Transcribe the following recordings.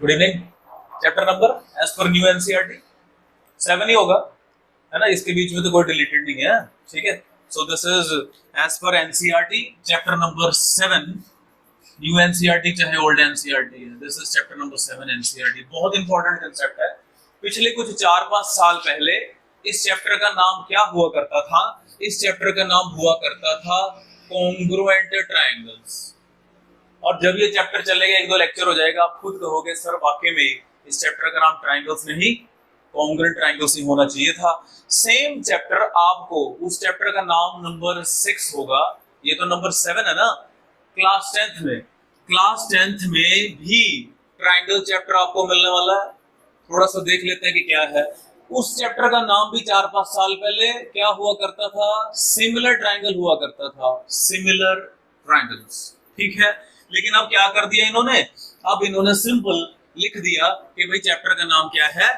Good evening. Chapter number as per new NCERT 7 ही होगा, है ना, इसके बीच में तो कोई डिलीटेड नहीं है। ठीक है, so this is as per NCERT chapter number 7, new NCERT चाहे ओल्ड एनसीईआरटी है, this is chapter number 7 NCERT. बहुत इंपॉर्टेंट कंसेप्ट है। पिछले कुछ 4-5 साल पहले इस चैप्टर का नाम क्या हुआ करता था? इस चैप्टर का नाम हुआ करता था कॉन्ग्रुएंट ट्रायंगल्स। और जब ये चैप्टर चलेगा, 1-2 लेक्चर हो जाएगा, आप खुद कहोगे सर वाकई में इस चैप्टर का नाम ट्रायंगल्स नहीं कॉन्ग्रुएंट ट्रायंगल्स ही होना चाहिए था। सेम चैप्टर आपको, उस चैप्टर का नाम नंबर 6 होगा, ये तो नंबर 7 है ना। क्लास 10th में, क्लास 10th में भी ट्रायंगल चैप्टर आपको मिलने वाला है। थोड़ा सा देख लेते हैं कि क्या है। उस चैप्टर का नाम भी 4-5 साल पहले क्या हुआ करता था? सिमिलर ट्रायंगल हुआ करता था, सिमिलर ट्रायंगल्स। ठीक है, लेकिन अब क्या कर दिया इन्होंने? अब इन्होंने सिंपल लिख दिया कि भाई चैप्टर का नाम क्या है?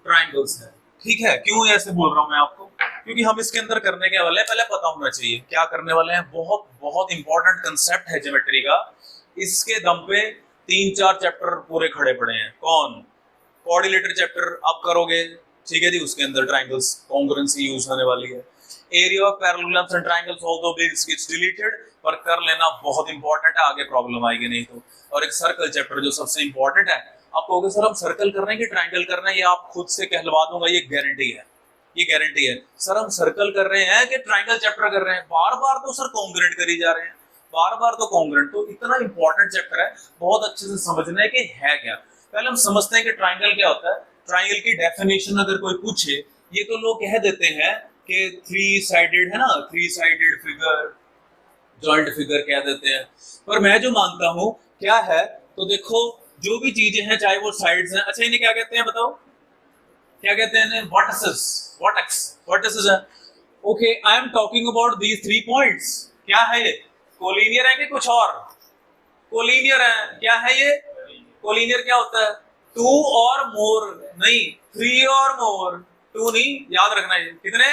ट्रायंगल्स है। ठीक है, क्यों ऐसे बोल रहा हूं मैं आपको? क्योंकि हम इसके अंदर करने के वाले हैं, पहले पता होना चाहिए क्या करने वाले हैं। बहुत बहुत इंपॉर्टेंट कंसेप्ट है ज्योमेट्री का। इसके दम पे 3-4 चैप्टर पूरे खड़े पड़े हैं। कौन? कोऑर्डिनेटर चैप्टर आप करोगे, ठीक है जी, उसके अंदर ट्रायंगल्स कॉन्ग्रुएंसी यूज होने वाली है। Area of parallelograms and triangles although gets deleted, पर कर लेना बहुत इंपॉर्टेंट है, आगे प्रॉब्लम आएगी नहीं तो। और एक सर्कल चैप्टर जो सबसे इंपॉर्टेंट है। आप कहोगे सर हम सर्कल कर रहे हैं कि ट्रायंगल कर रहे हैं, ये आप खुद से कहलवा दूंगा, ये गारंटी है, ये गारंटी है। सर हम सर्कल कर रहे हैं कि ट्रायंगल चैप्टर कर रहे हैं? बार बार तो सर कॉन्ग्रुएंट करी जा रहे हैं, बार बार तो कॉन्ग्रुएंट। तो इतना इंपॉर्टेंट चैप्टर है, बहुत अच्छे से समझना है कि है क्या। पहले हम समझते हैं कि ट्रायंगल क्या होता है। ट्रायंगल की डेफिनेशन अगर कोई पूछे, ये तो लोग कह देते हैं कि 3 साइडेड है ना, 3 साइडेड फिगर, जॉइंट फिगर कह देते हैं। पर मैं जो मानता हूं क्या है, तो देखो जो भी चीजें हैं चाहे वो साइड्स हैं, अच्छा इन्हें क्या कहते हैं बताओ? क्या कहते हैं इन्हें? वर्टिसेस, वर्टेक्स, वर्टिसेस है। Okay, I am talking about these 3 points. क्या है ये? कोलिनियर है कि कुछ और? कोलिनियर है। क्या है ये? कोलिनियर क्या होता है? 2 और मोर नहीं, 3 और मोर, 2 नहीं, याद रखना है कितने?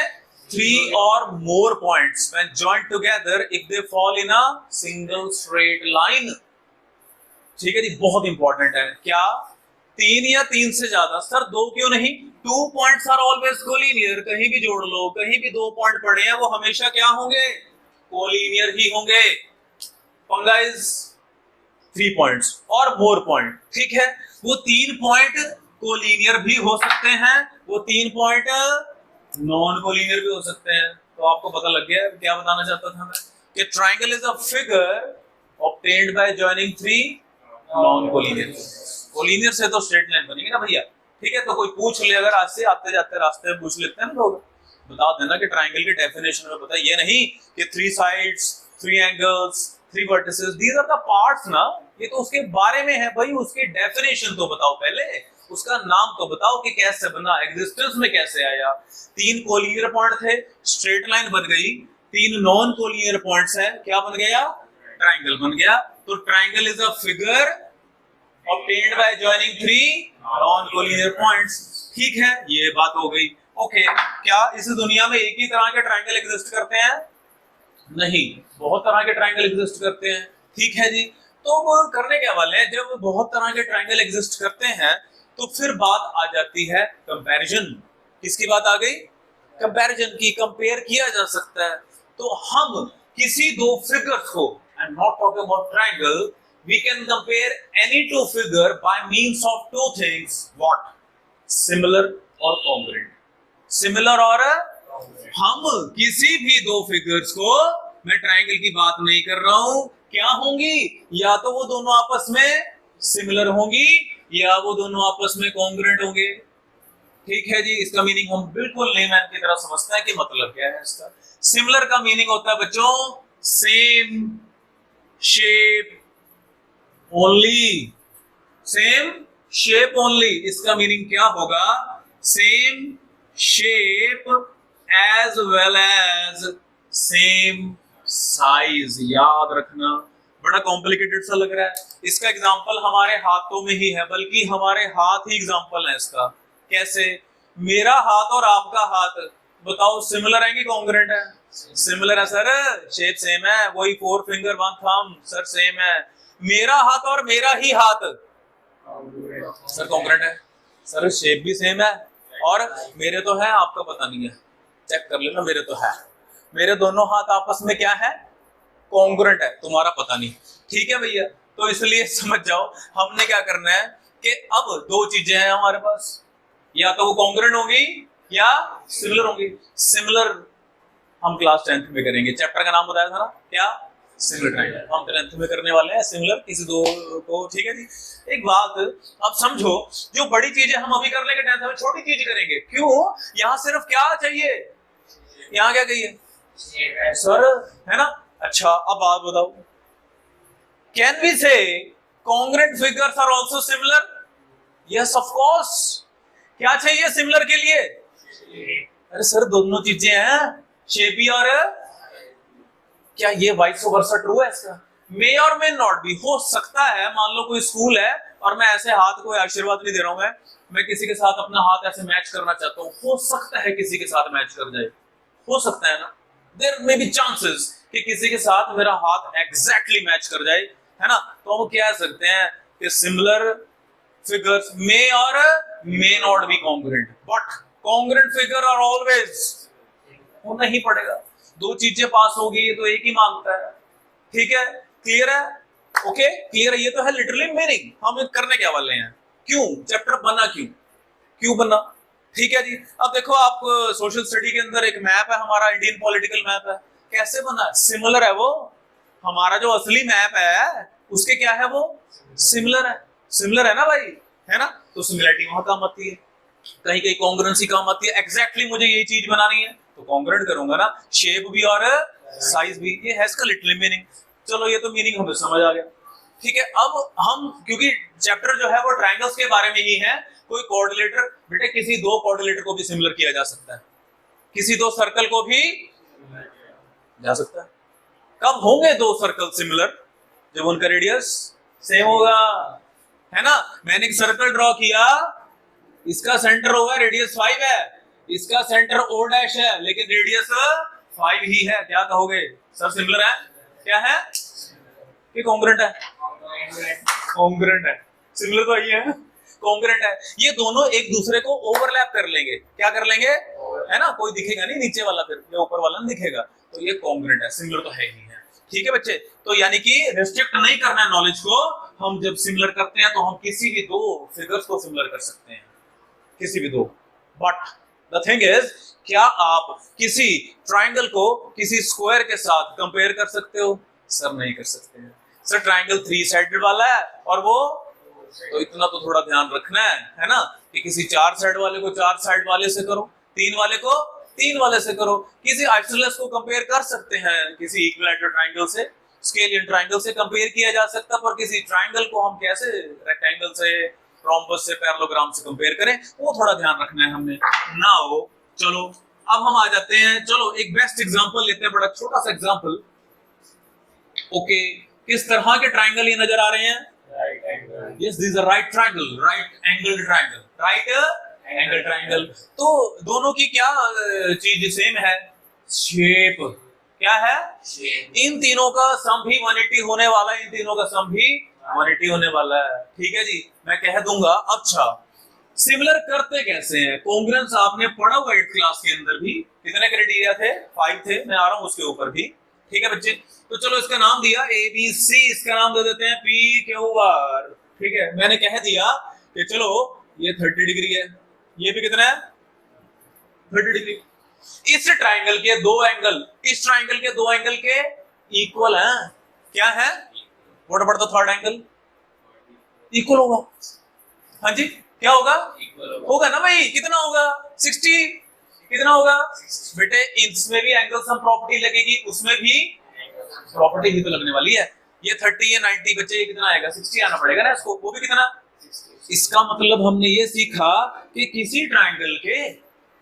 3 और more points when joined together if they fall in a single straight line। ठीक है जी, बहुत इंपॉर्टेंट है। क्या? 3 या 3 से ज्यादा। सर 2 क्यों नहीं? 2 पॉइंट्स आर ऑलवेज कोलिनियर। कहीं भी जोड़ लो, कहीं भी 2 पॉइंट पड़े हैं, वो हमेशा क्या होंगे? कोलिनियर ही होंगे। पंगा इज 3 पॉइंट्स और मोर पॉइंट। ठीक है, वो 3 पॉइंट कोलिनियर भी हो सकते हैं, वो 3 पॉइंट नॉन कोलिनियर भी हो सकते हैं। तो आपको पता लग गया क्या बताना चाहता था मैं, कि triangle is a figure obtained by joining 3 non collinear. Collinear से तो स्ट्रेट लाइन बनेगी ना भैया। ठीक है, तो कोई पूछ ले, अगर आज से आते जाते रास्ते में पूछ लेते हैं ना लोग, बता देना कि ट्रायंगल की डेफिनेशन में बताइए, ये नहीं कि 3 sides, 3 angles, 3 vertices, these are the parts ना। ये तो उसके बारे में है भाई, उसकी डेफिनेशन तो बताओ पहले, उसका नाम तो बताओ कि कैसे बना, एग्जिस्टेंस में कैसे आया। 3 कोलिनियर पॉइंट थे, स्ट्रेट लाइन बन गई। 3 नॉन कोलिनियर पॉइंट्स है, क्या बन गया? ट्रायंगल बन गया। तो triangle is a figure obtained by joining 3 non-collinear points। ठीक है, ये बात हो गई। ओके, क्या इस दुनिया में एक ही तरह के ट्रायंगल एग्जिस्ट करते हैं? नहीं, बहुत तरह के ट्रायंगल एग्जिस्ट करते हैं। ठीक है जी, तो वो करने के वाले हैं, जब बहुत तरह के ट्रायंगल एग्जिस्ट करते हैं तो फिर बात आ जाती है कंपैरिजन। किसकी बात आ गई? कंपैरिजन की। कंपेयर किया जा सकता है। तो हम किसी 2 फिगर्स को, I am not talking about triangle, we can compare any 2 figure by means of 2 things। what? Similar और congruent। Similar और हम किसी भी 2 फिगर्स को, मैं ट्रायंगल की बात नहीं कर रहा हूं, क्या होंगी? या तो वो दोनों आपस में सिमिलर होंगी या वो दोनों आपस में कॉन्ग्रुएंट होंगे। ठीक है जी, इसका मीनिंग हम बिल्कुल लेमैन की तरह समझते हैं कि मतलब क्या है इसका। सिमिलर का मीनिंग होता है बच्चों same shape only, same shape only. इसका मीनिंग क्या होगा? Same shape as well as same size. याद रखना, बड़ा कॉम्प्लिकेटेड सा लग रहा है। इसका एग्जांपल हमारे हाथों में ही है, बल्कि हमारे हाथ ही एग्जांपल है इसका। कैसे? मेरा हाथ और आपका हाथ, बताओ सिमिलर है कि कॉन्ग्रुएंट है? सिमिलर है सर, शेप सेम है, वही 4 फिंगर 1 थंब, सर सेम है। मेरा हाथ और मेरा ही हाथ सर कॉन्ग्रुएंट है सर, शेप भी सेम है और मेरे तो है आपका पता नहीं है, चेक कर लेना, मेरे तो है, मेरे दोनों हाथ आपस में क्या है, कॉन्ग्रुएंट है, तुम्हारा पता नहीं। ठीक है भैया, तो इसलिए समझ जाओ हमने क्या करना है कि अब दो चीजें हैं हमारे पास, या तो वो कॉन्ग्रुएंट होंगी या सिमिलर होंगी। सिमिलर हम क्लास 10th में करेंगे, चैप्टर का नाम बताया था ना क्या, सिमिलर ट्रायंगल, हम 10th में करने वाले हैं सिमिलर किसी दो को। ठीक है जी, एक बात अब समझो, जो बड़ी चीजें हम अभी कर लेंगे 10th में, छोटी चीज करेंगे क्यों, यहाँ सिर्फ क्या चाहिए, यहाँ क्या चाहिए सर, है ना। अच्छा अब बात बताओ, can we say congruent figures are also similar, yes of course. क्या चाहिए सिमिलर के लिए, अरे सर दोनों चीजें हैं, शेप भी और क्या ये वाइस वर्सा ट्रू है इसका, मे और मे नॉट भी हो सकता है। मान लो कोई स्कूल है और मैं ऐसे हाथ को आशीर्वाद नहीं दे रहा हूं, मैं किसी के साथ अपना हाथ ऐसे मैच करना चाहता हूं, हो सकता है किसी के साथ मैच कर जाए, हो सकता है ना, देयर मे बी चांसेस कि किसी के साथ मेरा हाथ एग्जैक्टली मैच कर जाए, है ना। तो हम कह सकते हैं कि सिमिलर फिगर्स मे और may not be congruent, but congruent figure are always, होना ही पड़ेगा। दो चीजें पास होगी तो एक ही मांगता है। ठीक है, क्लियर है, ओके क्लियर है। ये तो है लिटरली मीनिंग, हम करने क्या वाले हैं, क्यों चैप्टर बना, क्यों बना। ठीक है जी, अब देखो आप सोशल स्टडी के अंदर एक मैप है हमारा, इंडियन पॉलिटिकल मैप है, कैसे बना, सिमिलर है वो, हमारा जो असली मैप है उसके क्या है वो, सिमिलर है, सिमिलर है ना भाई, है ना। तो सिमिलरिटी वहां काम आती है, कहीं कहीं कॉन्ग्रुएंसी काम आती है, एग्जैक्टली मुझे ये चीज बनानी है तो कॉन्ग्रुएंट करूंगा ना, शेप भी और साइज भी, ये है इसका लिटरली मीनिंग। चलो ये तो मीनिंग हमें समझ आ गया। ठीक है, अब हम क्योंकि चैप्टर जो है वो ट्रायंगल्स के बारे में ही है, कोई कोऑर्डिनेटर, बेटे किसी दो कोऑर्डिनेटर को भी सिमिलर किया जा सकता है, किसी दो सर्कल को भी जा सकता है। कब होंगे दो सर्कल सिमिलर, जब उनका रेडियस सेम होगा, है ना। मैंने एक सर्कल ड्रॉ किया, इसका सेंटर होगा रेडियस 5 है, इसका सेंटर ओ डैश है लेकिन रेडियस 5 ही है, क्या कहोगे सर सिमिलर है, क्या है कि कॉन्ग्रुएंट है, कॉन्ग्रुएंट है, सिमिलर तो ये है, कॉन्ग्रुएंट है। ये दोनों एक दूसरे को ओवरलैप कर लेंगे, क्या कर लेंगे, है ना, कोई दिखेगा नहीं नीचे वाला, फिर ये ऊपर वाला नहीं दिखेगा, तो ये कॉन्ग्रुएंट है, सिमिलर तो है ही है। ठीक है बच्चे, तो यानी कि रिस्ट्रिक्ट नहीं करना है नॉलेज को, हम जब सिमिलर करते हैं तो हम किसी भी दो फिगर्स को सिमिलर कर सकते हैं, किसी भी दो। बट द थिंग इज, क्या आप किसी ट्रायंगल को किसी स्क्वायर के साथ कंपेयर कर सकते हो, सर नहीं कर सकते हैं। सर ट्रायंगल 3 साइडेड वाला है और वो, तो इतना तो थोड़ा ध्यान रखना है ना, कि किसी 4 साइड वाले को 4 साइड वाले से करो, 3 वाले को 3 वाले से करो। किसी आइसोसेलेस को कंपेयर कर सकते हैं किसी इक्विलैटरल ट्रायंगल से, स्केलियन ट्रायंगल से कंपेयर किया जा सकता, पर किसी ट्रायंगल को हम कैसे रेक्टेंगल से, रोम्बस से, पैरेललोग्राम से कंपेयर करें, वो थोड़ा ध्यान रखना है हमने। नाउ चलो अब हम आ जाते हैं, चलो एक बेस्ट एग्जांपल लेते हैं, बड़ा छोटा सा एग्जांपल। ओके, किस तरह के ट्रायंगल ये नजर आ रहे हैं, yes this are right triangle, right angle triangle, right angle triangle. तो दोनों की क्या चीज सेम है, शेप, क्या है, इन तीनों का सम भी 180 होने वाला है, इन तीनों का सम भी 180 होने वाला है। ठीक है जी, मैं कह दूंगा। अच्छा सिमिलर करते कैसे हैं, कॉन्ग्रुएंस आपने पढ़ा हुआ 8th क्लास के अंदर भी, कितने क्राइटेरिया थे, 5 थे, मैं आ रहा हूं उसके ऊपर भी। ठीक है बच्चे, तो चलो इसका नाम दिया ABC, इसका नाम दे देते हैं PQR। ठीक है, मैंने कह दिया कि चलो ये 30 डिग्री है, ये भी कितना है 30 डिग्री। इस ट्रायंगल के दो एंगल, इस ट्रायंगल के दो एंगल के इक्वल हैं, क्या है, what about the third angle, equal होगा। हाँ जी, क्या होगा, होगा ना भाई, कितना होगा 60, कितना होगा बेटे, इसमें भी एंगल सम प्रॉपर्टी लगेगी, उसमें भी प्रॉपर्टी ही तो लगने वाली है। ये 30 है 90 बच्चे, ये कितना आएगा 60 आना पड़ेगा ना इसको, वो भी कितना। इसका मतलब हमने ये सीखा कि किसी ट्रायंगल के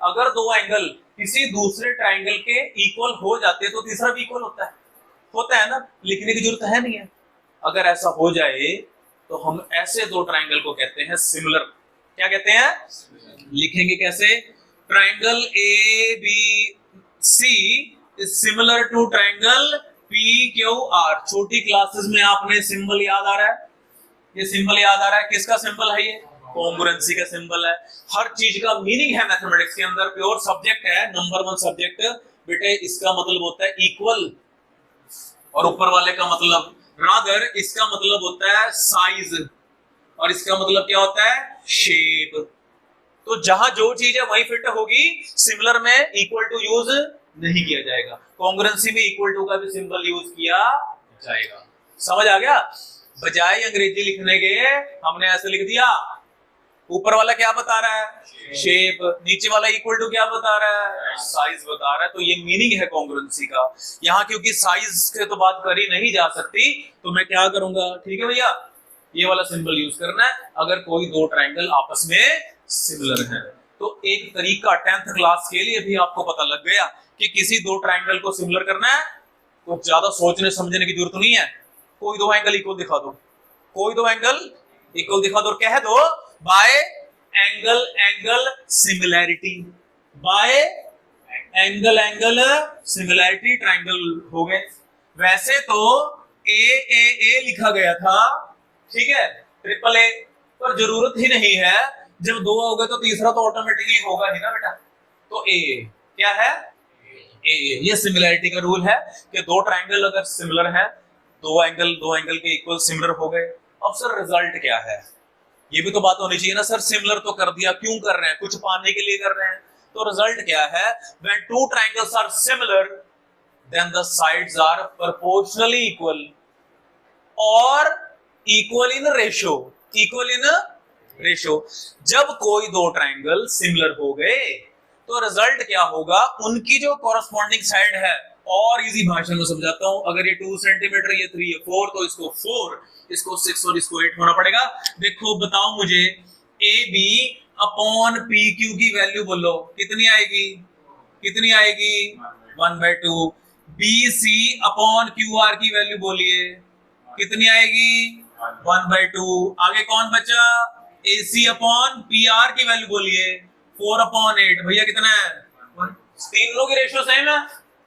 अगर दो एंगल किसी दूसरे ट्रायंगल के इक्वल हो जाते तो तीसरा भी इक्वल होता है ना, लिखने की जरूरत है नहीं है। अगर ऐसा हो जाए तो हम ऐसे दो ट्रायंगल को कहते हैं सिमिलर, क्या कहते हैं, लिखेंगे कैसे, triangle ABC is similar to triangle PQR। छोटी क्लासेस में आपने सिंबल याद आ रहा है, ये सिंबल याद आ रहा है, किसका सिंबल है ये? कॉन्ग्रुएंसी का सिंबल है। हर चीज का मीनिंग है मैथमेटिक्स के अंदर, प्योर सब्जेक्ट है, नंबर 1 सब्जेक्ट बेटे। इसका मतलब होता है इक्वल, और ऊपर वाले का मतलब रादर, इसका मतलब होता है साइज, और इसका मतलब क्या होता है? शेप। तो जहां जो चीज है वही फिट होगी, सिमिलर में इक्वल टू यूज नहीं किया जाएगा, कॉन्ग्रुएंसी में इक्वल टू का भी सिंबल यूज किया जाएगा। समझ आ गया? बजाय अंग्रेजी लिखने के हमने ऐसे लिख दिया, ऊपर वाला क्या बता रहा है? शेप, नीचे वाला इक्वल टू क्या बता रहा है? साइज बता रहा है। तो ये मीनिंग है कॉन्ग्रुएंसी का। यहाँ क्योंकि साइज के तो बात करी नहीं जा सकती, तो मैं क्या करूंगा, ठीक है भैया, ये वाला सिंबल यूज करना है अगर कोई दो ट्रायंगल आपस में सिमिलर है। तो एक तरीका 10th क्लास के लिए भी आपको पता लग गया कि किसी दो ट्रायंगल को सिमिलर करना है तो ज्यादा सोचने समझने की जरूरत नहीं है। कोई दो एंगल इक्वल दिखा दो, कोई दो एंगल इक्वल दिखा दो, और कह दो bye angle angle similarity, bye angle angle similarity triangle हो गए। वैसे तो ए लिखा गया था, ठीक है, ट्रिपल ए, पर जरूरत ही नहीं है। जब दो हो गए तो तीसरा तो ऑटोमेटिकली होगा ही ना बेटा। तो ए क्या है? ए, ये सिमिलैरिटी का रूल है कि दो ट्रायंगल अगर सिमिलर है, दो एंगल के इक्वल सिमिलर हो गए। अब सर रिजल्ट क्या है? ये भी तो बात होनी चाहिए ना सर। सिमिलर तो कर दिया, क्यों कर रहे हैं? कुछ पाने के लिए कर रहे हैं। तो रिजल्ट क्या है? When two triangles are similar then the sides are proportionally equal और equal in ratio, equal in ratio. जब कोई दो ट्रायंगल सिमिलर हो गए तो रिजल्ट क्या होगा? उनकी जो कॉरस्पॉन्डिंग साइड है, और इजी भाषा में समझाता हूं, अगर ये 2 सेंटीमीटर, ये 3, ये 4, तो इसको 4, इसको 6 और इसको 8 होना पड़ेगा। देखो बताओ मुझे, A B upon P Q की वैल्यू बोलो, कितनी आएगी? कितनी आएगी? 1/2। B C upon Q R की वैल्यू बोलिए, कितनी आएगी? 1/2। आगे कौन बचा? AC अपॉन PR की वैल्यू बोलिए, 4/8। भैया कितना है? तीनों की रेशियो सेम है,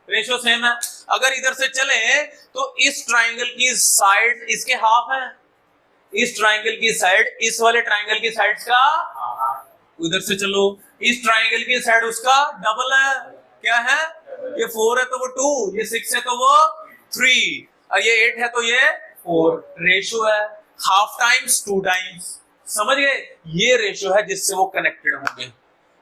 रेशियो सेम है। अगर इधर से चले तो इस ट्रायंगल की साइड इसके हाफ है, इस ट्रायंगल की साइड इस वाले ट्रायंगल की साइड्स का, उधर से चलो इस ट्रायंगल की साइड उसका डबल है। क्या है? ये 4 है तो वो 2, ये 6 है तो वो 3, और ये 8 है तो ये 4। रेशियो है, हाफ टाइम्स 2 टाइम्स। समझ गए? ये रेशियो है जिससे वो कनेक्टेड होंगे,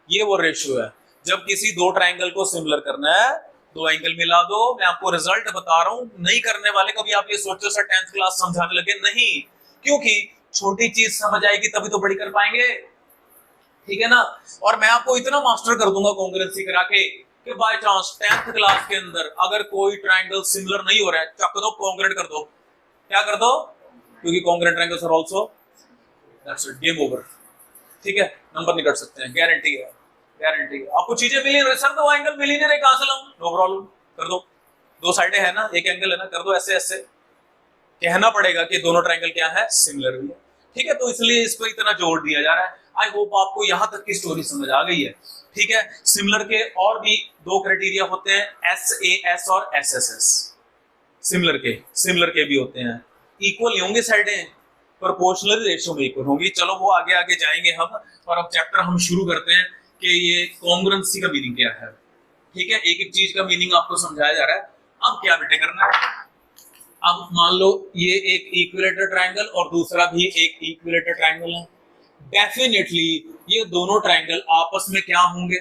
ये वो रेशियो है। जब किसी दो ट्रायंगल को सिमिलर करना है, दो एंगल मिला दो। मैं आपको रिजल्ट बता रहा हूं, नहीं करने वाले कभी आप ये सोचो सर 10th क्लास समझाने लगे, नहीं, क्योंकि छोटी चीज समझ आएगी तभी तो बड़ी कर पाएंगे, ठीक है ना। और मैं आपको इतना मास्टर कर दूंगा कॉन्ग्रुएंसी करा के कि बाय चांस 10th क्लास के अंदर अगर कोई ट्रायंगल सिमिलर नहीं हो रहा है, चक दो, कॉन्ग्रुएंट कर दो। क्या कर दो? क्योंकि congruent triangles are also, that's it, game over. ठीक है, नंबर नहीं कट सकते हैं, गारंटी है, गारंटी है। आपको चीजें मिली नहीं, सर दो एंगल मिली नहीं रहे, कहां से लाऊं? नो प्रॉब्लम, कर दो। दो साइडें है ना, एक एंगल है ना, कर दो ऐसे ऐसे। कहना पड़ेगा कि दोनों ट्रायंगल क्या है? सिमिलर भी है, ठीक है। तो इसलिए इस पर इतना जोर दिया जा रहा है। आई होप आपको यहां तक की स्टोरी समझ आ गई है, ठीक है। सिमिलर के और भी दो क्राइटेरिया होते हैं, SAS और SSS। सिमिलर के भी होते हैं, इक्वल होंगे साइडें, प्रोपोर्शनल रेशियो में इक्वल होंगी। चलो वो आगे आगे जाएंगे हम, और अब चैप्टर हम शुरू करते हैं कि ये कॉन्ग्रुएंसी का मीनिंग क्या है, ठीक है। एक एक चीज का मीनिंग आपको समझाया जा रहा है। अब क्या बेटे करना है? अब मान लो ये एक इक्विलेटरल ट्रायंगल और दूसरा भी एक इक्विलेटरल ट्रायंगल है। डेफिनेटली ये दोनों ट्रायंगल आपस में क्या होंगे?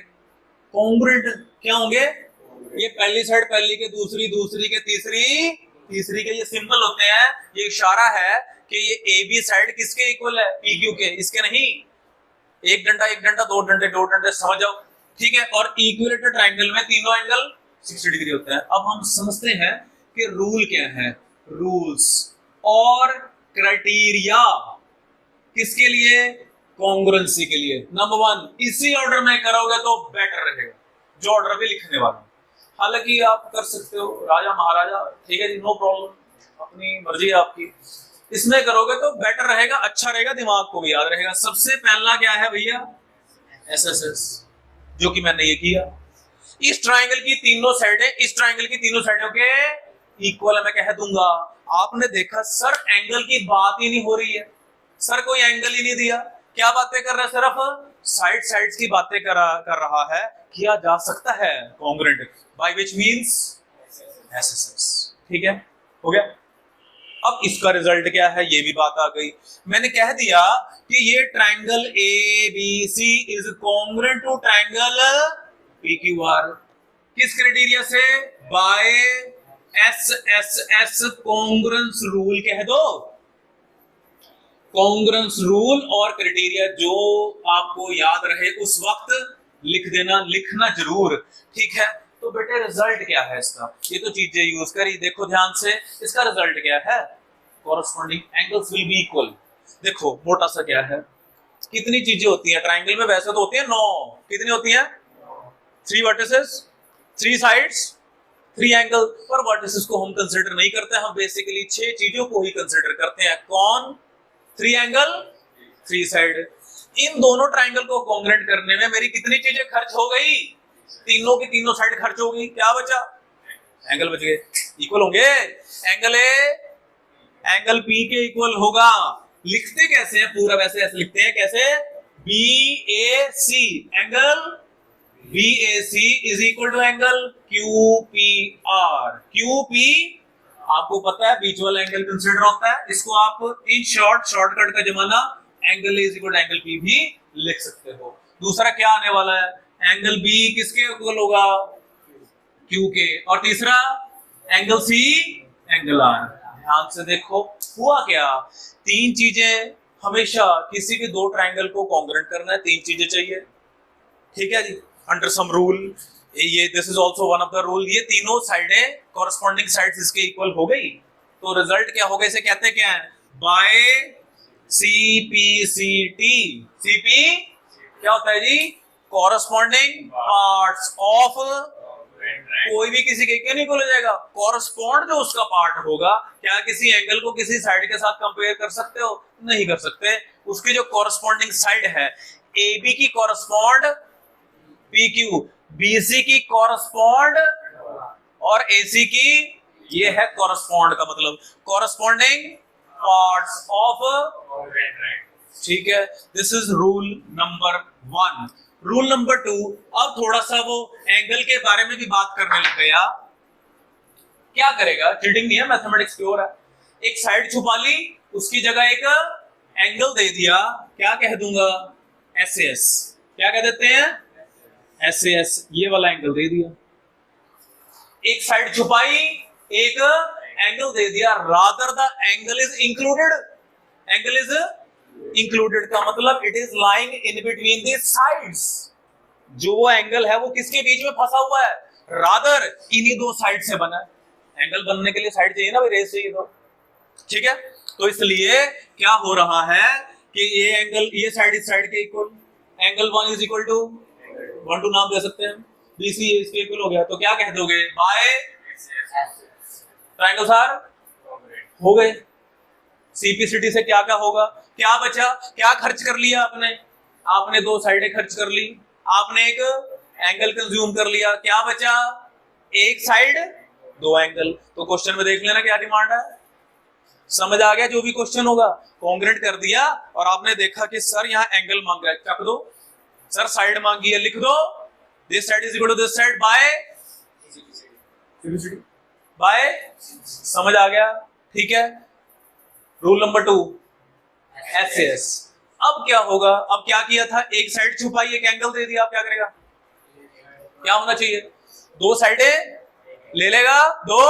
कॉन्ग्रुएंट। क्या होंगे? ये पहली साइड पहली के, दूसरी दूसरी के, तीसरी तीसरी के, ये सिंबल होते हैं, ये इशारा है कि ये AB साइड किसके इक्वल है? PQ के, इसके नहीं। एक डंडा, दो डंडे, समझ जाओ, ठीक है। और इक्विलेटरल ट्रायंगल में तीनों एंगल 60 डिग्री होते हैं। अब हम समझते हैं कि रूल क्या है, रूल्स और क्राइटेरिया किसके लिए? कॉन्ग्रुएंसी के लिए। नंबर 1, इसी ऑर्डर में करोगे तो बेटर रहेगा, जो ऑर्डर भी लिखने वाला। हालांकि आप कर सकते हो राजा महाराजा, ठीक है जी, नो प्रॉब्लम, अपनी मर्जी है आपकी। इसमें करोगे तो बेटर रहेगा, अच्छा रहेगा, दिमाग को भी याद रहेगा। सबसे पहला क्या है भैया? SSS, जो कि मैंने ये किया। इस ट्रायंगल की तीनों साइडें इस ट्रायंगल की तीनों साइडों के इक्वल मैं कह दूंगा। आपने देखा सर एंगल की बात ही नहीं हो रही है, सर कोई एंगल ही नहीं दिया, क्या बातें कर रहा है, सिर्फ साइड्स की बातें कर रहा है। किया जा सकता है congruent by which means SSS. ठीक है, हो गया। अब इसका रिजल्ट क्या है, ये भी बात आ गई। मैंने कह दिया कि ये triangle A B C is congruent to triangle PQR. किस क्राइटेरिया से, बाय एसएसएस कॉन्ग्रुएंस रूल कह दो, कॉन्ग्रुएंस रूल और क्राइटेरिया जो आपको याद रहे उस वक्त लिख देना, लिखना जरूर। ठीक है, तो बेटे रिजल्ट क्या है इसका, ये तो चीजें यूज करी, देखो ध्यान से। इसका रिजल्ट क्या है, corresponding angles will be equal. देखो मोटा सा क्या है, कितनी चीजें होती हैं ट्रायंगल में, वैसे तो होती है 9, कितनी होती हैं, 3 वर्टिसेस, 3 साइड्स, 3 एंगल। पर वर्टिसेस को हम कंसीडर नहीं करते, हम बेसिकली 6 चीजों को ही कंसीडर करते हैं। कौन, 3 एंगल, 3 साइड। इन दोनों ट्रायंगल को कॉन्ग्रुएंट करने में मेरी कितनी चीजें खर्च हो गई, तीनों की तीनों साइड खर्च हो गई, क्या बचा, एंगल बच गए। इक्वल होंगे, एंगल ए एंगल पी के इक्वल होगा। लिखते कैसे हैं, पूरा वैसे ऐसे लिखते हैं, कैसे, B A C, angle B A C is equal to angle Q P R. Q P आपको पता है बीच वाला एंगल कंसीडर होता है, इसको आप इन शॉर्टकट का जमाना angle is equal to angle P भी लिख सकते हो। दूसरा क्या आने वाला है, एंगल बी किसके इक्वल होगा, क्यू के, और तीसरा एंगल सी एंगल आर। ध्यान से देखो हुआ क्या, 3 चीजें हमेशा किसी भी 2 ट्रायंगल को कॉन्ग्रुएंट करना है, 3 चीजें चाहिए। ठीक है जी, अंडर सम रूल, ये this is also one of the rule. ये तीनों साइडें कॉरस्पॉन्डिंग साइड्स इसके इक्वल हो गई, तो रिजल्ट क्या होगा, इसे कहते हैं क्या है, बाय सीपीसीटी। सीपी क्या होता है जी, कॉरस्पॉन्डिंग पार्ट्स ऑफ, कोई भी किसी के क्यों नहीं बोला जाएगा, कॉरस्पॉन्ड जो उसका पार्ट होगा। क्या किसी एंगल को किसी साइड के साथ कंपेयर कर सकते हो, नहीं कर सकते। उसकी जो कॉरस्पॉन्डिंग साइड है, ए बी की कॉरस्पॉन्ड पी क्यू, बीसी की कॉरस्पॉन्ड और एसी की, ये है कॉरस्पॉन्ड का मतलब, कॉरस्पॉन्डिंग पार्ट्स ऑफ। ठीक है, this is rule number 1। Rule number 2, अब थोड़ा सा वो एंगल के बारे में भी बात करने लग गया। क्या करेगा, चीटिंग नहीं है, मैथमेटिक्स प्योर है। एक साइड छुपा ली, उसकी जगह एक एंगल दे दिया, क्या कह दूंगा, एसएस। क्या कह देते हैं, एसएस, ये वाला एंगल दे दिया। एक साइड छुपाई, एक एंगल दे दिया, rather the angle is included. Angle is included का मतलब it is lying in between the sides. जो एंगल है वो किसके बीच में फंसा हुआ है, रादर इन्हीं 2 साइड से बना है। एंगल बनने के लिए साइड चाहिए ना भाई, रेस चाहिए तो। ठीक है, तो इसलिए क्या हो रहा है कि ये एंगल, ये साइड इस साइड के equal, angle 1 is equal to 1 2 नाम दे सकते हैं, बीसी इसके इक्वल हो गया, तो क्या कह दोगे, बाय ट्रायंगल्स आर हो गए। सीपीसीटी से क्या क्या होगा, क्या बचा, क्या खर्च कर लिया आपने, आपने 2 साइडें खर्च कर ली, आपने एक एंगल कंज्यूम कर लिया, क्या बचा, एक साइड 2 एंगल। तो क्वेश्चन में देख लेना क्या डिमांड है, समझ आ गया। जो भी क्वेश्चन होगा कॉन्ग्रुएंट कर दिया, और आपने देखा कि सर यहाँ एंगल मांग रहा है, रख दो, सर साइड मांगी है, लिख दो, this side is equal to this side bye bye, समझ आ गया। ठीक है, रूल नंबर 2 एसएस। अब क्या होगा, अब क्या किया था, एक साइड छुपाई, एक एंगल दे दिया, आप क्या करेगा, क्या होना चाहिए, 2 साइडें ले लेगा, 2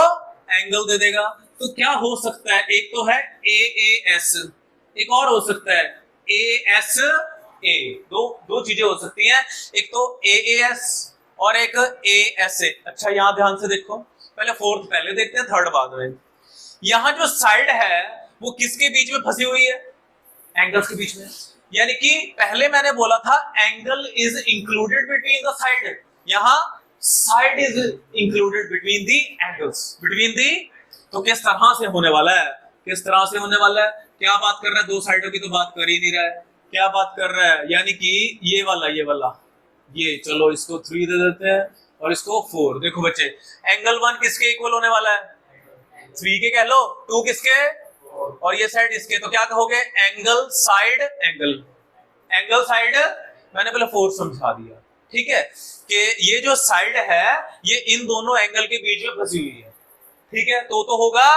एंगल दे देगा। तो क्या हो सकता है, एक तो है एएएस, एक और हो सकता है एएसए। दो चीजें हो सकती हैं, एक तो एएएस और एक एएसए। अच्छा यहां ध्यान से देखो, पहले 4th पहले देखते हैं, 3rd बाद में। यहां जो साइड है वो किसके बीच में फंसी हुई है, एंगल्स के बीच में। यानी कि पहले मैंने बोला था angle is included between the side, यहां side is included between the angles, between the. तो किस तरह से होने वाला है, किस तरह से होने वाला है, क्या बात कर रहा है, 2 साइडों की तो बात कर ही नहीं रहा है, क्या बात कर रहा है, यानी कि ये वाला ये, चलो इसको 3 दे देते हैं और इसको 4। देखो बच्चे, एंगल 1 किसके इक्वल होने वाला है, 3 के कह लो, 2 किसके, और ये साइड इसके, तो क्या कहोगे? Angle side angle. Angle side मैंने पहले 4 समझा दिया, ठीक है, कि ये जो साइड है ये इन दोनों एंगल के बीच में फंसी हुई है, ठीक है, तो होगा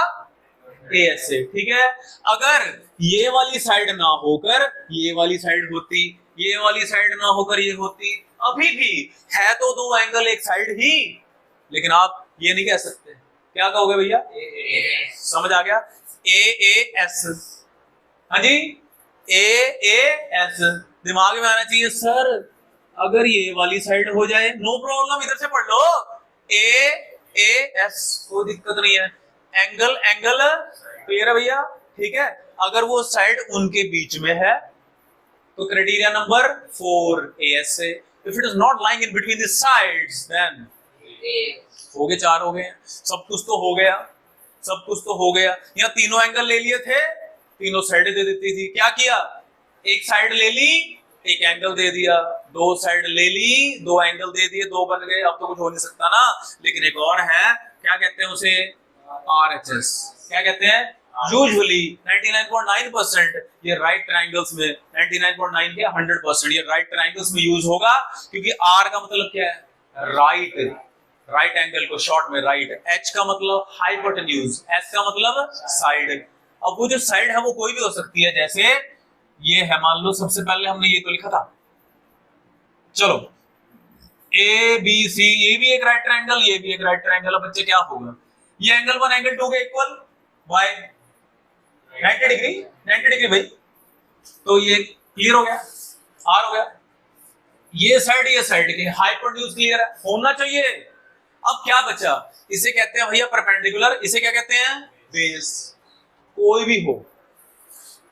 AS से, ठीक है। अगर ये वाली साइड ना होकर ये वाली साइड होती, ये वाली साइड ना होकर ये होती, अभी भी है तो दो एंगल एक साइड ही, लेकिन आप ये नहीं कह सकते। क्या कहोगे भैया? समझ आ गया? AAS, हाँ जी, AAS दिमाग में आना चाहिए। सर अगर ये वाली साइड हो जाए, नो प्रॉब्लम, इधर से पढ़ लो, AAS, कोई दिक्कत नहीं है। एंगल एंगल क्लियर है भैया, ठीक है। अगर वो साइड उनके बीच में है तो क्राइटेरिया नंबर 4 AS से। If it is not lying in between the sides then हो गए, 4 हो गए। सब कुछ तो हो गया, सब कुछ तो हो गया। यहाँ तीनों एंगल ले लिए थे, तीनों साइड दे देती थी। क्या किया? एक साइड ले ली, एक एंगल दे दिया, दो साइड ले ली, दो एंगल दे दिए, दो बन गए। अब तो कुछ हो नहीं सकता ना। लेकिन एक और है, क्या कहते हैं उसे? RHS। क्या कहते हैं? यूजुअली 99.9% ये राइट ट्रायंगल्स में, 99.9 के 100% ये राइट ट्रायंगल्स में यूज होगा, क्योंकि R का मतलब क्या है? राइट, राइट एंगल को शॉर्ट में राइट। H का मतलब हाइपोटेन्यूज, S का मतलब साइड। अब वो जो साइड है वो कोई भी हो सकती है, जैसे ये है, मान लो सबसे पहले हमने ये तो लिखा था, चलो ABC, ये भी एक राइट ट्रायंगल, ये भी एक राइट ट्रायंगल। अब बच्चे क्या होगा? ये एंगल 1 एंगल 2 के इक्वल, y 90 डिग्री, 90 डिग्री भाई, तो ये क्लियर हो गया, R हो गया। ये साइड के हाइपोटेन्यूज क्लियर है, होना चाहिए। अब क्या बचा? इसे कहते हैं भैया परपेंडिकुलर, इसे क्या कहते हैं? बेस। कोई भी हो,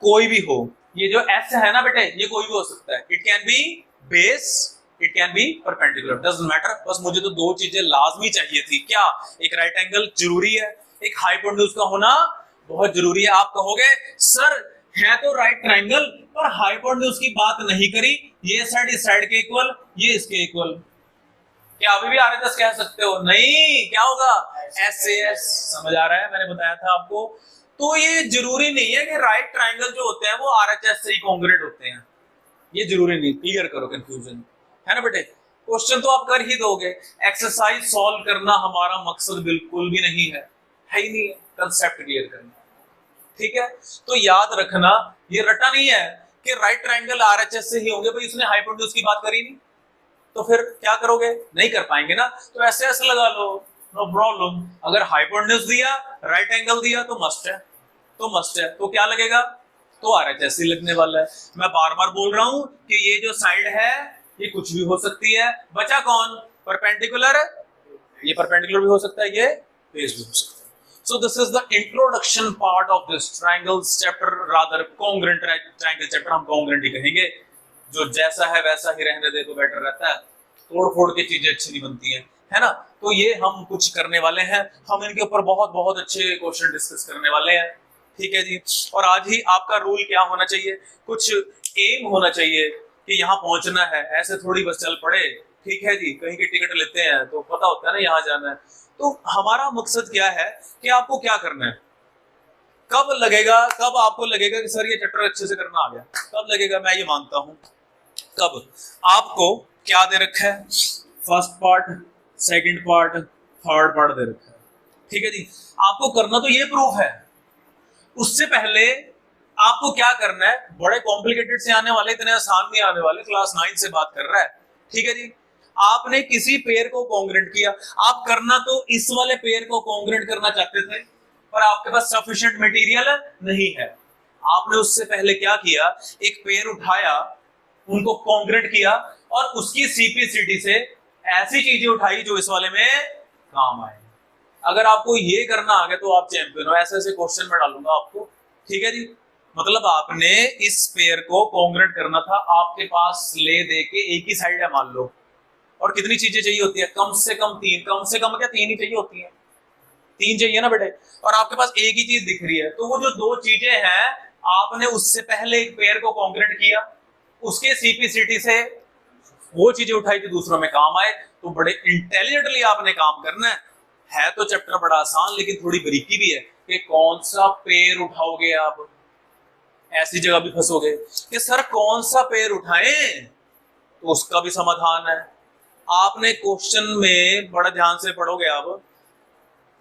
कोई भी हो, ये जो S है ना बेटे, ये कोई भी हो सकता है। It can be base, it can be perpendicular, doesn't matter. बस मुझे तो दो चीजें लाजमी चाहिए थी। क्या? एक राइट एंगल जरूरी है, एक हाइपोटेन्यूज का होना बहुत जरूरी है। आप कहोगे सर है तो राइट ट्रायंगल पर हाइपोटेन्यूज की बात नहीं करी, ये साइड इस साइड के इक्वल, ये इसके इक्वल, क्या अभी भी RHS कह सकते हो? नहीं, क्या होगा? SAS। समझ आ रहा है? मैंने बताया था आपको। तो ये जरूरी नहीं है कि राइट ट्रायंगल जो होते हैं वो RHS से ही कॉन्ग्रुएंट होते हैं, ये जरूरी नहीं। क्लियर करो कंफ्यूजन, है ना बेटे? क्वेश्चन तो आप कर ही दोगे, एक्सरसाइज सॉल्व करना हमारा मकसद बिल्कुल भी नहीं है ही नहीं है, कंसेप्ट क्लियर करना, ठीक है। तो याद रखना, ये रटा नहीं है कि राइट ट्रायंगल RHS से ही होंगे। भाई उसने हाइपोटेन्यूज की बात करी नहीं, तो फिर क्या करोगे? नहीं कर पाएंगे ना। तो ऐसे लगा लो, नो प्रॉब्लम। अगर हाइपोटेन्यूज दिया, राइट एंगल दिया तो मस्ट है, तो मस्ट है, तो क्या लगेगा? तो RHS ही लगने वाला है। मैं बार बार बोल रहा हूं कि ये जो साइड है ये कुछ भी हो सकती है। बचा कौन? परपेंडिकुलर। ये परपेंडिकुलर भी हो सकता है, ये बेस भी हो सकता है। So this is the introduction part of this triangles chapter, rather congruent triangle chapter, हम congruent ही कहेंगे। जो जैसा है वैसा ही रहने दे तो बेटर रहता है, तोड़ फोड़ के चीजें अच्छी नहीं बनती हैं, है ना। तो ये हम कुछ करने वाले हैं, हम इनके ऊपर बहुत बहुत अच्छे क्वेश्चन डिस्कस करने वाले हैं, ठीक है जी। और आज ही आपका रूल क्या होना चाहिए? कुछ एम होना चाहिए कि यहाँ पहुंचना है, ऐसे थोड़ी बस चल पड़े, ठीक है जी। कहीं की टिकट लेते हैं तो पता होता है ना यहाँ जाना है। तो हमारा मकसद क्या है कि आपको क्या करना है, कब लगेगा, कब आपको लगेगा कि सर ये चैप्टर अच्छे से करना आ गया, कब लगेगा? मैं ये मानता हूं कब आपको क्या दे रखा है, first part, second part, third part दे रखा है, ठीक है जी। आपको करना तो ये प्रूफ है, उससे पहले आपको क्या करना है? बड़े कॉम्प्लिकेटेड से आने वाले, इतने आसान नहीं आने वाले। क्लास 9 से बात कर रहा है, ठीक है जी। आपने किसी पेयर को कॉन्ग्रुएंट किया, आप करना तो इस वाले पेयर को कॉन्ग्रुएंट करना चाहते थे, पर आपके पास सफिशिएंट मटेरियल नहीं है। आपने उससे पहले क्या किया? एक पेयर उठाया, उनको कॉन्ग्रुएंट किया और उसकी CP/CD से ऐसी चीजें उठाई जो इस वाले में काम आए। अगर आपको ये करना आ गया तो आप चैंपियन हो। ऐसे ऐसे क्वेश्चन में डालूंगा आपको, ठीक है जी। मतलब आपने इस पेयर को कॉन्ग्रुएंट करना था, आपके पास ले दे के एक ही साइड है मान लो, और कितनी चीजें चाहिए होती है? कम से कम 3, कम से कम क्या 3 ही चाहिए होती है, 3 चाहिए ना बेटे। और आपके पास एक ही चीज दिख रही है, तो वो जो दो चीजें हैं आपने उससे पहले एक पेयर को कॉन्ग्रुएंट किया, उसके CP/CD से वो चीजें उठाई जो दूसरों में काम आए। तो बड़े इंटेलिजेंटली आपने काम करना है तो चैप्टर बड़ा आसान, लेकिन थोड़ी बारीकी भी है कि कौन सा पेड़ उठाओगे आप, ऐसी जगह भी फंसोगे कि सर कौन सा पेड़ उठाएं, तो उसका भी समाधान है। आपने क्वेश्चन में बड़ा ध्यान से पढ़ोगे आप,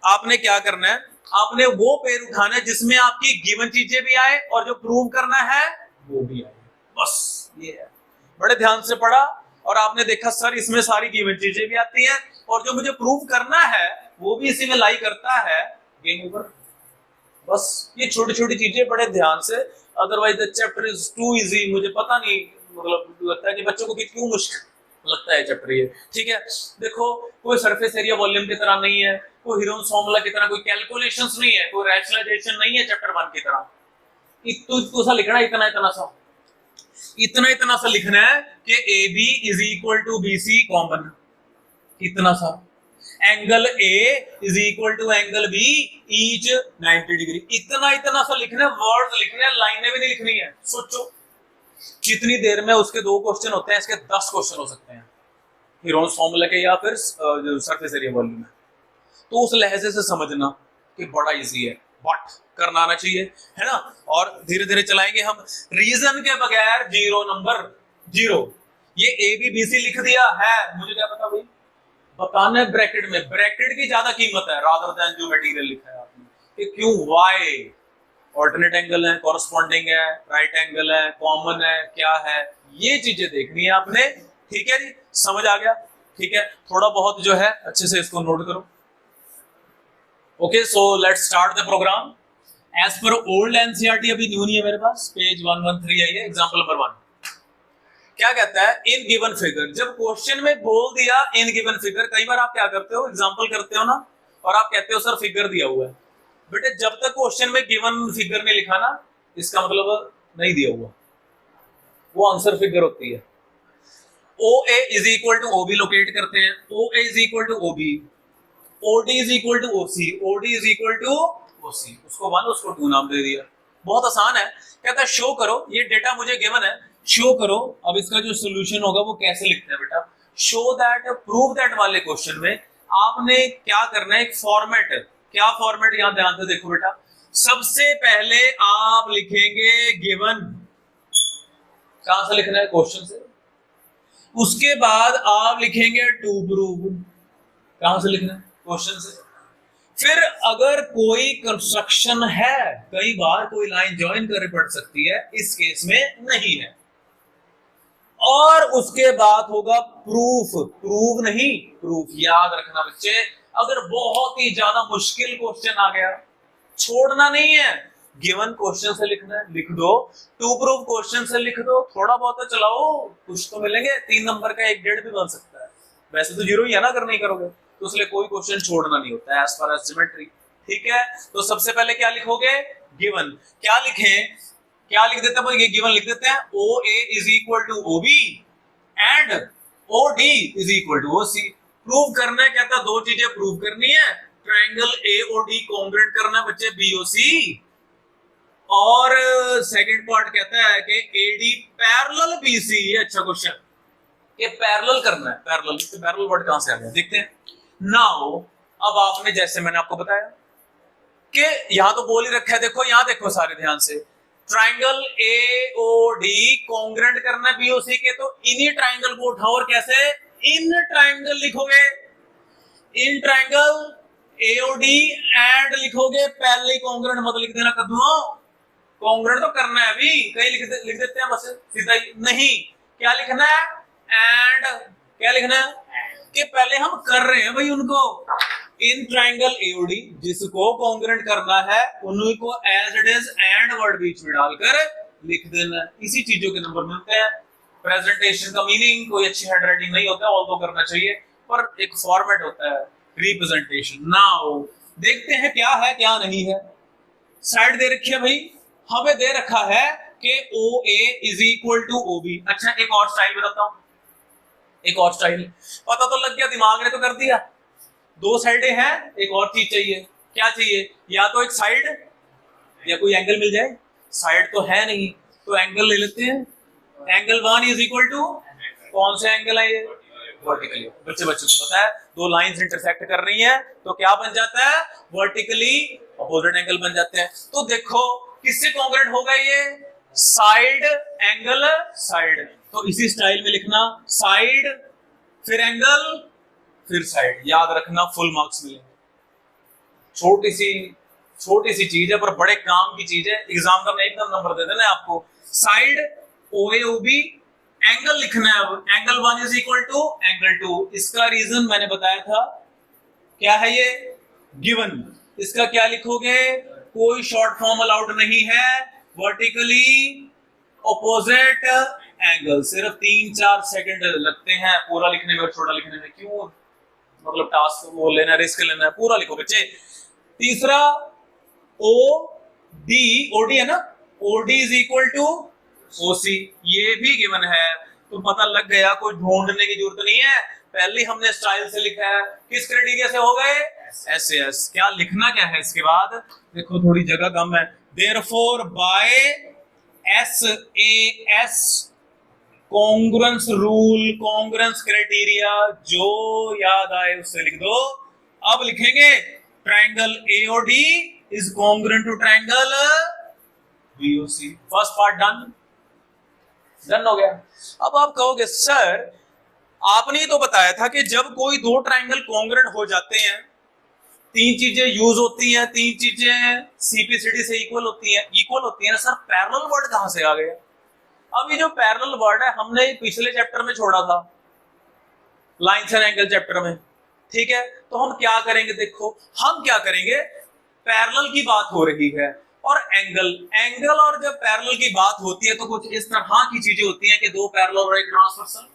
आपने क्या करना है, आपने वो पेड़ उठाना है जिसमें आपकी गिवन चीजें भी आए और जो प्रूव करना है वो भी आए, बस ये है। बड़े ध्यान से पढ़ा और आपने देखा सर इसमें सारी गिवन चीजें भी आती हैं और जो मुझे प्रूव करना है वो भी इसी में लाई करता है, गेम ओवर। बस ये छोटी छोटी चीजें बड़े ध्यान से, otherwise the chapter is too easy. मुझे पता नहीं, मतलब लगता है कि बच्चों को क्यों मुश्किल लगता है चैप्टर ये, ठीक है। देखो कोई सरफेस एरिया वॉल्यूम की तरह नहीं है, कोई हीरोन्स फॉर्मूला की तरह कोई कैलकुलेशंस नहीं है, कोई रैशनलाइजेशन नहीं है चैप्टर 1 की तरह। इतना सा लिखना है, इतना इतना सा लिखना है कि A B is equal to B C common, इतना सा। Angle A is equal to angle B each 90 degree, इतना सा लिखना है। वर्ड्स लिखने हैं, लाइनें भी नहीं लिखनी है। सोचो कितनी देर में उसके 2 क्वेश्चन होते हैं, इसके 10 क्वेश्चन हो सकते हैं हीरोन्स फॉर्मूला के या फिर सरफेस एरिया वॉल्यूम में। तो उस लहजे से समझना कि बड़ा इजी है, बट करना आना चाहिए, है ना। और धीरे धीरे चलाएंगे हम रीजन के बगैर। 0 नंबर 0, ये ए बी बी सी लिख दिया है, मुझे क्या पता भाई, बताना है ब्रैकेट में। ब्रैकेट की ज्यादा कीमत है रादर देन जो मटेरियल लिखा है आपने, कि क्यों, वाई, ऑल्टरनेट एंगल है, कॉरस्पॉन्डिंग है, राइट एंगल है, कॉमन है, क्या है, ये चीजें देखनी है आपने, ठीक है जी। समझ आ गया, ठीक है। थोड़ा बहुत जो है अच्छे से इसको नोट करो। Okay, so let's start the program as per old NCERT. अभी न्यू नहीं है मेरे पास, पेज 113 आई है। एग्जांपल नंबर 1 क्या कहता है, इन गिवन फिगर। जब क्वेश्चन में बोल दिया इन गिवन फिगर, कई बार आप क्या करते हो, एग्जांपल करते हो ना, और आप कहते हो सर फिगर दिया हुआ है। बेटे जब तक क्वेश्चन में गिवन फिगर नहीं लिखा ना, इसका मतलब नहीं दिया हुआ, वो आंसर फिगर होती है। O A is equal to O B locate करते हैं, O A is equal to O B, OD is equal to OC, OD is equal to OC, उसको 1 उसको 2 नाम दे दिया। बहुत आसान है। कहता है शो करो, ये डेटा मुझे गिवन है, शो करो। अब इसका जो सोल्यूशन होगा वो कैसे लिखते हैं बेटा, शो दैट, प्रूव दैट वाले क्वेश्चन में आपने क्या करना है, एक फॉर्मेट। क्या फॉर्मेट, यहां ध्यान से देखो बेटा। सबसे पहले आप लिखेंगे गिवन, कहां से लिखना है, क्वेश्चन से। उसके बाद आप लिखेंगे टू प्रूव, कहां से लिखना है, क्वेश्चन से। फिर अगर कोई कंस्ट्रक्शन है, कई बार कोई लाइन ज्वाइन कर पड़ सकती है, इस केस में नहीं है। और उसके बाद होगा प्रूफ, प्रूव नहीं प्रूफ। याद रखना बच्चे, अगर बहुत ही ज्यादा मुश्किल क्वेश्चन आ गया, छोड़ना नहीं है, गिवन क्वेश्चन से लिखना है, लिख दो। टू प्रूफ क्वेश्चन से लिख दो, थोड़ा बहुत तो चलाओ, कुछ तो मिलेंगे। 3 नंबर का 1.5 भी बन सकता है, वैसे तो 0 ही है ना अगर नहीं करोगे, तो इसलिए कोई क्वेश्चन छोड़ना नहीं होता है एज फार एज ज्योमेट्री, ठीक है। तो सबसे पहले क्या लिखोगे, गिवन। क्या लिखें, क्या लिख देते हैं, ये गिवन लिख देते हैं, O A is equal to O B and O D is equal to O C. Prove करना है, कहता 2 चीजें प्रूव करनी है, triangle A O D congruent करना है बच्चे बी ओ सी, और सेकंड पार्ट कहता है कि A D parallel B C. ये अच्छा क्वेश्चन, ये पैरेलल करना है। पैरेलल, पैरेलल वर्ड कहां से आ गया, देखते हैं। नाउ अब आपने, जैसे मैंने आपको बताया कि यहां तो बोल ही रखा है, देखो यहां देखो सारे ध्यान से, triangle A O D congruent करना है बीओसी के, तो इन्हीं ट्राइंगल को उठाओ और कैसे, इन ट्राइंगल लिखोगे, इन ट्राइंगल एओडी एंड लिखोगे पैरेलल कॉन्ग्रुएंट, मतलब लिख देना कदमों कॉन्ग्रुएंट तो करना है अभी, कहीं लिख देते हैं बस सीधा ही नहीं। क्या लिखना है, एंड क्या लिखना है कि पहले हम कर रहे हैं भाई उनको, इन ट्राइंगल एओडी जिसको कॉन्ग्रुएंट करना है उन्हीं को as it is and word बीच में डालकर लिख देना। इसी चीजों के नंबर मिलते हैं। प्रेजेंटेशन का मीनिंग कोई अच्छी हैंडराइटिंग नहीं होता, ऑल तो करना चाहिए, पर एक फॉर्मेट होता है रिप्रेजेंटेशन। नाउ देखते हैं क्या है क्या नहीं है। साइड दे रखी है भाई, हमें दे रखा है कि O A is equal to O B. अच्छा एक और स्टाइल बताता हूं, एक और स्टाइल, पता तो लग गया, दिमाग ने तो कर दिया। 2 साइडें हैं, एक और चीज चाहिए। क्या चाहिए, या तो एक साइड या कोई एंगल मिल जाए। साइड तो है नहीं, तो एंगल ले लेते हैं। एंगल 1 इज इक्वल टू, कौन सा एंगल है ये, वर्टिकली। बच्चों को पता है दो लाइंस इंटरसेक्ट कर रही हैं तो क्या बन जाता है, वर्टिकली अपोजिट एंगल बन जाते हैं। तो देखो किससे कॉन्ग्रुएंट होगा ये, साइड एंगल साइड। तो इसी स्टाइल में लिखना, साइड फिर एंगल फिर साइड, याद रखना फुल मार्क्स मिलेंगे। छोटी सी चीज है पर बड़े काम की चीज है, एग्जाम का एकदम नंबर दे देना आपको। साइड OAOB, एंगल लिखना है। अब angle 1 is equal to angle 2। इसका रीजन मैंने बताया था, क्या है ये, गिवन। इसका क्या लिखोगे, कोई शॉर्ट फॉर्म अलाउड नहीं है, वर्टिकली ऑपोजिट एंगल। सिर्फ 3-4 सेकंड लगते हैं पूरा लिखने में और छोटा लिखने में, क्यों, मतलब टास्क वो लेना, रिस्क लेना है, पूरा लिखो बच्चे। तीसरा OD है ना, OD is equal to OC, ये भी गिवन है। तो पता लग गया, कोई ढूंढने की जरूरत नहीं है, पहले हमने स्टाइल से लिखा है। किस क्राइटेरिया से हो गए, SAS। क्या लिखना क्या है इसके बाद, देखो थोड़ी जगह कम है। Therefore by SAS congruence rule, congruence criteria, जो याद आए उससे लिख दो। अब लिखेंगे triangle AOD is congruent to triangle BOC। First part done हो गया। अब आप कहोगे सर आपने तो बताया था कि जब कोई दो ट्रायंगल कॉन्ग्रुएंट हो जाते हैं, तीन चीजें यूज होती हैं, तीन चीजें CPCD से इक्वल होती हैं ना सर, पैरेलल वर्ड कहां से आ गया। अब ये जो पैरेलल वर्ड है हमने पिछले चैप्टर में छोड़ा था, लाइंस एंड एंगल चैप्टर में, ठीक है। तो हम क्या करेंगे, देखो हम क्या करेंगे, पैरेलल की बात हो रही है और एंगल और जब पैरेलल की बात होती है तो कुछ इस तरह की चीजें होती हैं कि दो पैरेलल और एक ट्रांसवर्सल,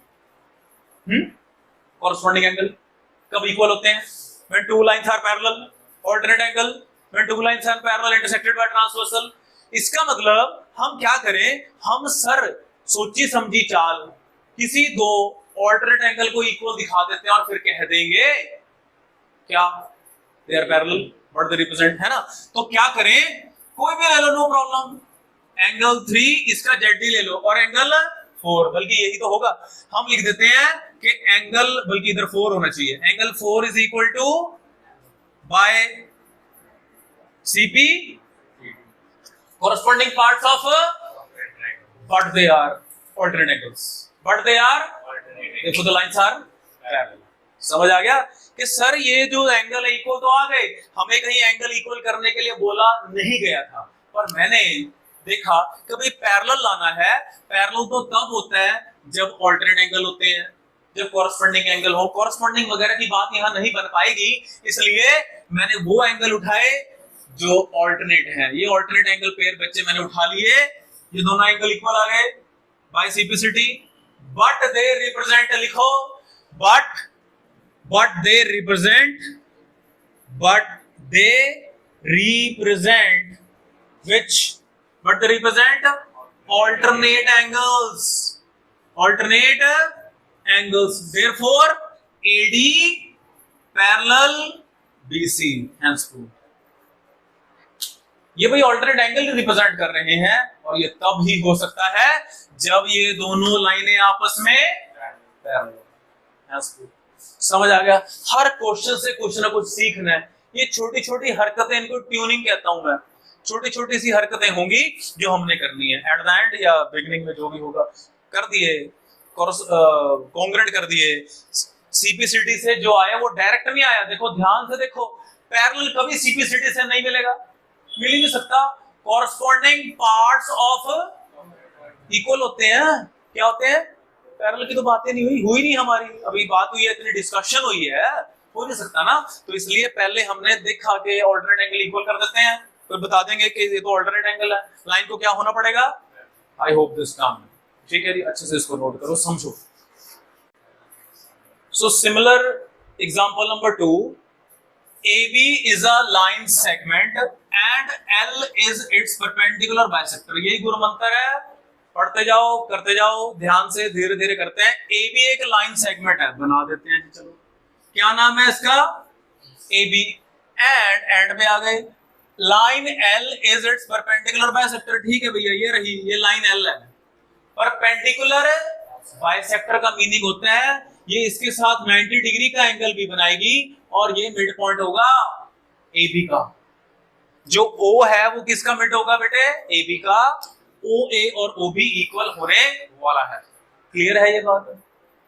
कॉरेस्पॉन्डिंग एंगल कब इक्वल होते हैं, when two lines are parallel, alternate angle when two lines are parallel intersected by transversal। इसका मतलब हम क्या करें, हम सर सोची समझी चाल किसी दो ऑल्टरनेट एंगल को इक्वल दिखा देते हैं और फिर कह देंगे क्या, they are parallel but they represent, है ना। तो क्या करें, कोई भी ले लो, नो प्रॉब्लम, एंगल 3 इसका ZD ले लो और एंगल 4, बल्कि यही तो होगा। हम लिख देते हैं कि एंगल, बल्कि इधर 4 होना चाहिए, angle 4 is equal to by CP corresponding parts of but they are alternate angles, but they are देखो the lines are parallel। समझ आ गया कि सर ये जो एंगल है इक्वल तो आ गए, हमें कहीं एंगल इक्वल करने के लिए बोला नहीं गया था, पर मैंने देखा कि भाई पैरेलल लाना है। पैरेलल तो तब होता है जब ऑल्टरनेट एंगल होते हैं, जब कॉरेस्पॉन्डिंग एंगल हो। कॉरेस्पॉन्डिंग वगैरह की बात यहाँ नहीं बन पाएगी, इसलिए मैंने वो एंगल उठाए जो ऑल्टरनेट है। ये ऑल्टरनेट एंगल पेयर बच्चे मैंने उठा लिए, ये दोनों एंगल इक्वल आ गए by CPCD, but they represent, लिखो but they represent which, but they represent alternate angles, therefore AD parallel BC henceforth। ये भाई ऑल्टरनेट एंगल रिप्रेजेंट कर रहे हैं और ये तब ही हो सकता है जब ये दोनों लाइनें आपस में पैरेलल henceforth। समझ आ गया। हर क्वेश्चन से कुछ ना कुछ सीखना है। ये छोटी छोटी हरकतें, इनको ट्यूनिंग कहता हूं मैं, छोटी छोटी सी हरकतें होंगी जो हमने करनी है। एट द एंड या बिगिनिंग में जो भी होगा कर दिए, कॉन्ग्रुएंट कर दिए। CPCD से जो आया वो डायरेक्ट नहीं आया, देखो ध्यान से देखो, पैरेलल कभी CPCD से नहीं मिलेगा, मिल ही नहीं सकता। कॉरेस्पॉन्डिंग पार्ट्स ऑफ इक्वल होते हैं, क्या होते हैं, पैरेलल की तो बातें नहीं हुई नहीं हमारी, अभी बात हुई है, इतनी डिस्कशन हुई है, हो नहीं सकता ना। तो इसलिए पहले हमने देखा कि ऑल्टरनेट एंगल इक्वल कर देते हैं, फिर बता देंगे कि ये तो ऑल्टरनेट एंगल है, लाइन को क्या होना पड़ेगा। आई होप दिस काम, ठीक है जी, अच्छे से इसको नोट करो, समझो। So similar example number 2, AB is a line segment and L is its perpendicular bisector। यही गुरु मंत्र है, पढ़ते जाओ करते जाओ ध्यान से, धीरे धीरे करते हैं। AB एक लाइन सेगमेंट है, बना देते हैं, चलो क्या नाम है इसका, AB। एंड में आ गए, line L is its perpendicular bisector। ठीक है भैया, ये रही, ये लाइन L है। परपेंडिकुलर बाइसेक्टर का मीनिंग होता है ये इसके साथ 90 डिग्री का एंगल भी बनाएगी और ये मिड पॉइंट होगा ए बी का। जो ओ है वो किसका मिड होगा बेटे? ए बी का। ओ ए और ओ बी इक्वल होने वाला है। क्लियर है ये बात?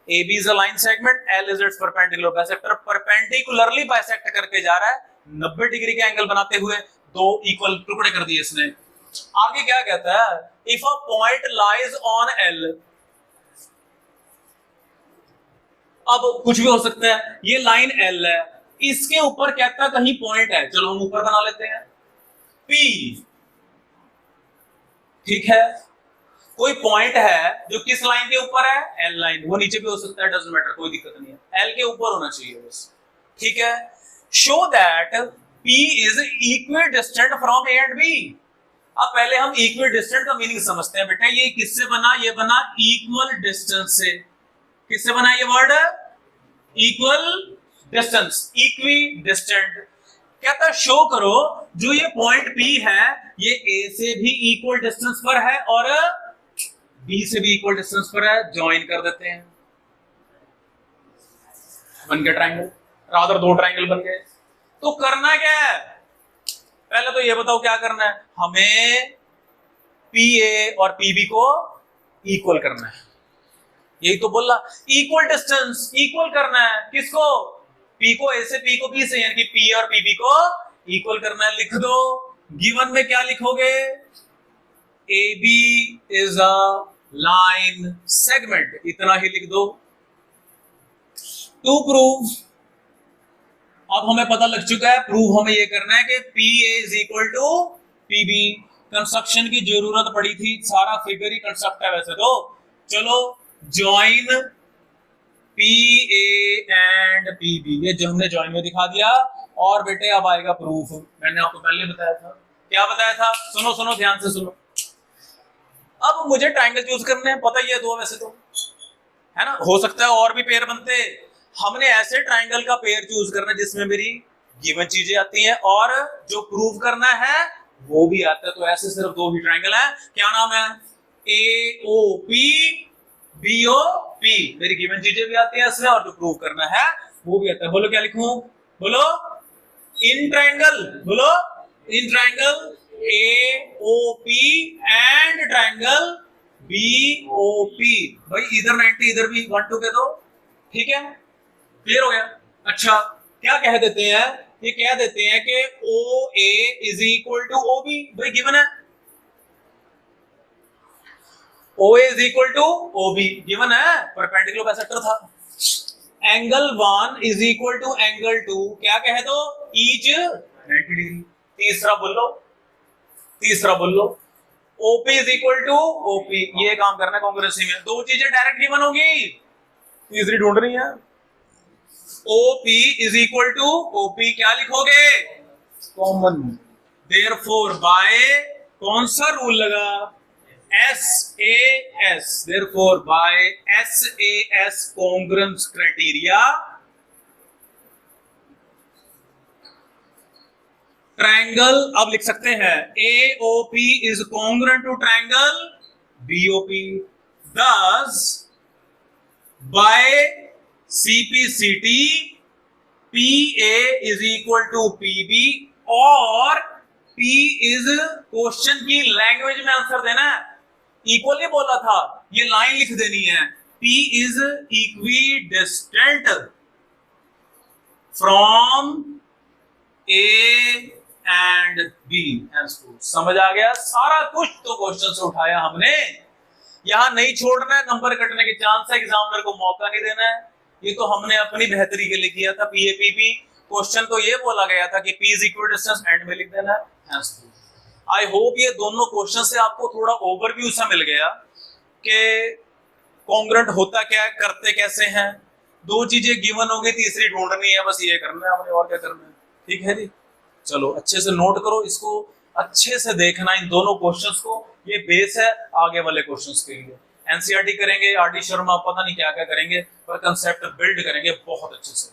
A B is a line segment, L is its perpendicular bisector, perpendicularly bisect करके जा रहा है 90 डिग्री का एंगल बनाते हुए, दो इक्वल टुकड़े कर दिए इसने। आगे क्या कहता है? If a point lies on L, अब कुछ भी हो सकता है, ये लाइन एल है, इसके ऊपर कहता कहीं पॉइंट है, चलो हम ऊपर बना लेते हैं P, ठीक है। कोई पॉइंट है जो किस लाइन के ऊपर है? L line. वो नीचे भी हो सकता है, डजंट मैटर, कोई दिक्कत नहीं है, एल के ऊपर होना चाहिए बस, ठीक है। Show that P is equidistant from A and B. अब पहले हम इक्विडिस्टेंट का मीनिंग समझते हैं बेटा। ये किससे बना? ये बना इक्वल डिस्टेंस से। किससे बना ये वर्ड? Equal distance, equidistant. कहता शो करो जो ये पॉइंट P है ये A से भी इक्वल डिस्टेंस पर है और B से भी इक्वल डिस्टेंस पर है। ज्वाइन कर देते हैं, बन गया ट्रायंगल, रादर दो ट्रायंगल बन गए। तो करना क्या है? पहले तो ये बताओ क्या करना है? हमें PA और PB को इक्वल करना है। यही तो बोला, इक्वल डिस्टेंस, इक्वल करना है। किसको? P को A से, P को B से, यानी कि P और PB को इक्वल करना है। लिख दो, गिवन में क्या लिखोगे? AB is a line segment, इतना ही लिख दो। टू प्रूव, अब हमें पता लग चुका है, प्रूव हमें ये करना है कि PA is equal to PB। Construction की जरूरत पड़ी थी, सारा फिगर ही कंस्ट्रक्ट है वैसे तो। चलो ज्वाइन PA एंड PB, ये जो हमने ज्वाइन में दिखा दिया। और बेटे अब आएगा प्रूफ। मैंने आपको पहले बताया था, क्या बताया था? सुनो सुनो, ध्यान से सुनो। अब मुझे ट्रायंगल चूज करने हैं, पता ही है दो वैसे तो, है ना। हो सकता है और भी पेयर बनते। हमने ऐसे ट्रायंगल का पेयर चूज करना जिसमें मेरी गिवन चीजें आती हैं और जो प्रूव करना है वो भी आता है। तो ऐसे सिर्फ दो ही ट्रायंगल है। क्या नाम है? AOP BOP। मेरी गिवन चीजें भी आती हैं इसमें और जो प्रूव करना है वो भी आता है। बोलो क्या लिखूं? बोलो इन ट्रायंगल, बोलो in triangle AOP and triangle BOP। भाई इधर 90 इधर भी 1 2 के दो, ठीक है। क्लियर हो गया? अच्छा, क्या कह देते हैं? ये कह देते हैं कि OA is equal to OB। भाई गिवन है OA is equal to OB, given है, परपेंडिकुलर बाइसेक्टर था। Angle 1 is equal to angle 2, क्या कह दो? Each 90 degree. तीसरा बोलो, तीसरा बोलो, OP is equal to OP। ये काम करना है कॉन्ग्रुएंसी में। दो चीजें डायरेक्ट गिवन होगी, तीसरी ढूंढ रही है। OP is equal to OP, क्या लिखोगे? कॉमन। देयरफॉर बाय कौन सा रूल लगा? SAS। Therefore by SAS congruence criteria, triangle अब लिख सकते हैं AOP is congruent to triangle BOP। thus by CPCT PA is equal to PB और P is क्वेश्चन की लैंग्वेज में आंसर देना है। इक्वल ही बोला था, ये लाइन लिख देनी है। P is equidistant from A and B। समझ आ गया? सारा कुछ तो क्वेश्चन से उठाया हमने। यहां नहीं छोड़ना है, नंबर कटने के चांस है, एग्जामिनर को मौका नहीं देना है। ये तो हमने अपनी बेहतरी के लिए किया था। PAPB क्वेश्चन तो ये बोला गया था कि P इज इक्विडिस्टेंस, एंड में लिख देना है। आई होप ये दोनों क्वेश्चन से आपको थोड़ा ओवरव्यू सा मिल गया कि कॉन्ग्रुएंट होता क्या है, करते कैसे हैं। दो चीजें गिवन होगी, तीसरी ढूंढनी है, बस ये करना है हमने, और क्या करना है। ठीक है जी, चलो अच्छे से नोट करो इसको, अच्छे से देखना इन दोनों क्वेश्चंस को। ये बेस है आगे वाले क्वेश्चंस के लिए। एनसीईआरटी करेंगे, आरडी शर्मा पता नहीं क्या क्या करेंगे, पर कंसेप्ट बिल्ड करेंगे बहुत अच्छे से।